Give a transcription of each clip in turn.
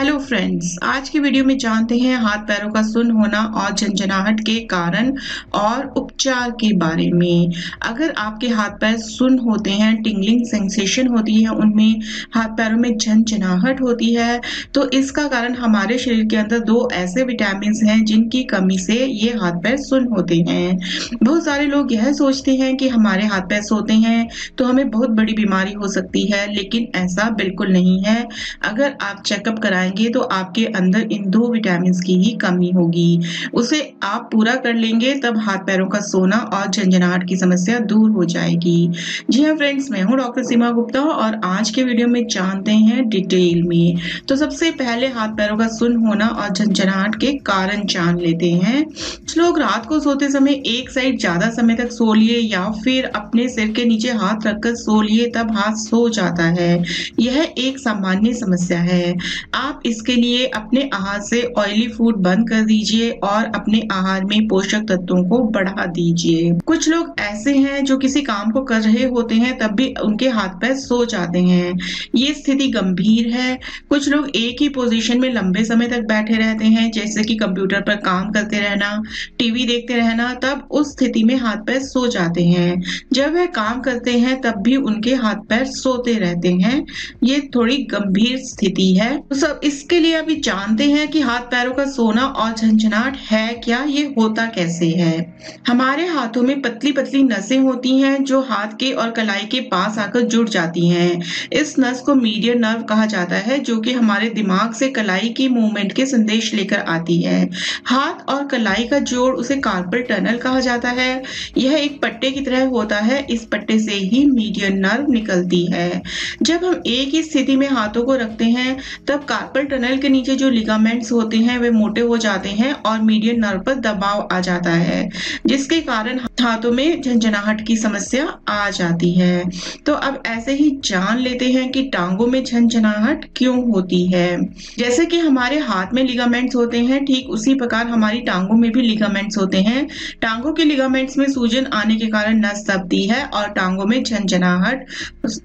Hello friends, आज की video में जानते हैं हाथ पैरों का सुन्न होना और झंझनाहट के कारण और उपचार के बारे में। अगर आपके हाथ पैर सुन्न होते हैं, टिंगलिंग सेंसेशन होती है, उनमें हाथ पैरों में झंझनाहट होती है, तो इसका कारण हमारे शरीर के अंदर दो ऐसे विटामिन हैं जिनकी कमी से ये हाथ पैर सुन्न होते हैं। बहुत सारे लोग यह सोचते हैं कि हमारे हाथ पैर सोते हैं तो हमें बहुत बड़ी बीमारी हो सकती है, लेकिन ऐसा बिल्कुल नहीं है। अगर आप चेकअप कराएंगे तो आपके अंदर इन दो विटामिन की ही कमी होगी। उसे आप पूरा कर लेंगे तब हाथ पैरों का सोना और झंझनाहट की समस्या दूर हो जाएगी। जी हाँ फ्रेंड्स, मैं हूँ डॉक्टर सीमा गुप्ता और आज के वीडियो में जानते हैं डिटेल में। तो सबसे पहले हाथ पैरों का सुन्न होना और झंझनाहट के कारण जान लेते हैं। कुछ लोग रात को सोते समय एक साइड ज्यादा समय तक सो लिए या फिर अपने सिर के नीचे हाथ रखकर सो लिए तब हाथ सो जाता है। यह एक सामान्य समस्या है। आप इसके लिए अपने आहार से ऑयली फूड बंद कर दीजिए और अपने आहार में पोषक तत्वों को बढ़ा दीजिए। कुछ लोग ऐसे हैं जो किसी काम को कर रहे होते हैं तब भी उनके हाथ पैर सो जाते हैं। ये स्थिति गंभीर है। कुछ लोग एक ही पोजीशन में लंबे समय तक बैठे रहते हैं, जैसे कि कंप्यूटर पर काम करते रहना, टीवी देखते रहना, तब उस स्थिति में हाथ पैर सो जाते हैं। जब वह काम करते हैं तब भी उनके हाथ पैर सोते रहते हैं। ये थोड़ी गंभीर स्थिति है। तो सब इसके लिए अभी जानते हैं कि हाथ पैरों का सोना और झंझनाहट है क्या, ये होता कैसे है। हमारे हाथों में पतली पतली नसें होती हैं जो हाथ के और कलाई के पास आकर जुड़ जाती हैं। इस नस को मीडियन नर्व कहा जाता है, जो कि हमारे दिमाग से कलाई की मूवमेंट के संदेश लेकर आती है। हाथ और कलाई का जोड़ उसे कार्पल टनल कहा जाता है। यह एक पट्टे की तरह होता है। इस पट्टे से ही मीडियन नर्व निकलती है। जब हम एक ही स्थिति में हाथों को रखते हैं तब कार्पल टनल के नीचे जो लिगामेंट्स होते हैं वे मोटे हो जाते हैं और मीडियन नर्व पर दबाव आ जाता है, जिसके कारण हाथों में झंझनाहट की समस्या आ जाती है। तो अब ऐसे ही जान लेते हैं कि टांगों में झंझनाहट क्यों होती है। जैसे कि हमारे हाथ में लिगामेंट्स होते हैं, ठीक उसी प्रकार हमारी टांगों में भी लिगामेंट्स होते हैं। टांगों के लिगामेंट्स में सूजन आने के कारण नस दबती है और टांगों में झंझनाहट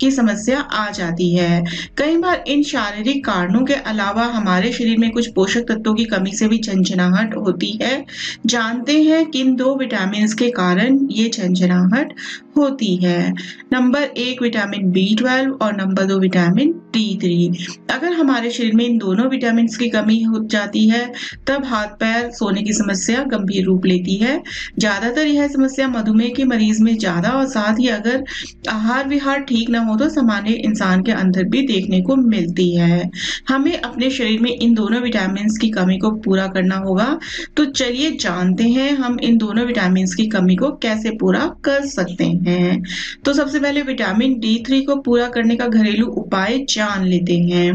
की समस्या आ जाती है। कई बार इन शारीरिक कारणों के अलावा हमारे शरीर में कुछ पोषक तत्वों की कमी से भी झंझनाहट होती है। जानते हैं किन दो विटामिन के कारण ये झंझनाहट होती है। नंबर 1 विटामिन B12 और नंबर 2 विटामिन D3। अगर हमारे शरीर में इन दोनों विटामिन की कमी हो जाती है तब हाथ पैर सोने की समस्या गंभीर रूप लेती है। ज्यादातर यह समस्या मधुमेह के मरीज में ज्यादा और साथ ही अगर आहार विहार ठीक न हो तो सामान्य इंसान के अंदर भी देखने को मिलती है। हमें अपने शरीर में इन दोनों विटामिन की कमी को पूरा करना होगा। तो चलिए जानते हैं हम इन दोनों विटामिन की कमी को कैसे पूरा कर सकते हैं। तो सबसे पहले विटामिन D3 को पूरा करने का घरेलू उपाय जान लेते हैं।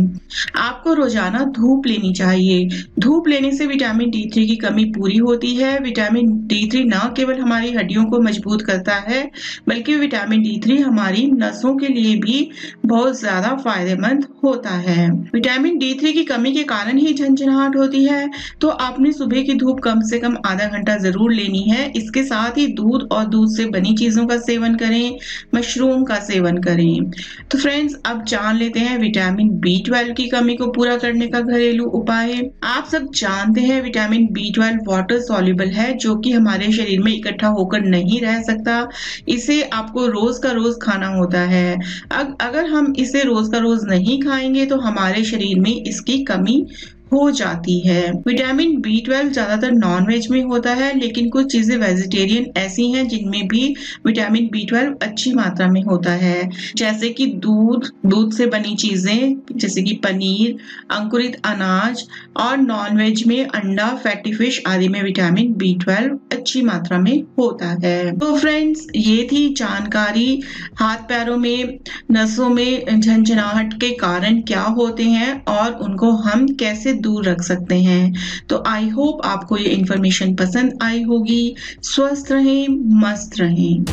आपको रोजाना धूप लेनी चाहिए। धूप लेने से विटामिन D3 की कमी पूरी होती है। विटामिन D3 न केवल हमारी हड्डियों को मजबूत करता है, बल्कि विटामिन D3 हमारी नसों के लिए भी बहुत ज्यादा फायदेमंद होता है। विटामिन D3 की कमी के कारण ही झंझनाहट होती है, तो आपने सुबह की धूप कम से कम आधा घंटा जरूर लेनी है। इसके साथ ही दूध और दूध से बनी चीजों का सेवन करें, मशरूम का सेवन करें। तो फ्रेंड्स, अब जान लेते हैं विटामिन B12 की कमी को पूरा करने का घरेलू उपाय। आप सब जानते हैं विटामिन B12 वाटर सॉल्युबल है, जो कि हमारे शरीर में इकट्ठा होकर नहीं रह सकता। इसे आपको रोज का रोज खाना होता है। अगर हम इसे रोज का रोज नहीं खाएंगे तो हमारे शरीर में इसकी कमी हो जाती है। विटामिन B12 ज्यादातर नॉनवेज में होता है, लेकिन कुछ चीजें वेजिटेरियन ऐसी हैं जिनमें भी विटामिन B12 अच्छी मात्रा में होता है, जैसे कि दूध से बनी चीजें जैसे कि पनीर, अंकुरित अनाज, और नॉनवेज में अंडा, फैटी फिश आदि में विटामिन B12 अच्छी मात्रा में होता है। तो फ्रेंड्स, ये थी जानकारी हाथ पैरों में नसों में झंझनाहट के कारण क्या होते हैं और उनको हम कैसे दूर रख सकते हैं। तो आई होप आपको ये इन्फॉर्मेशन पसंद आई होगी। स्वस्थ रहें, मस्त रहें।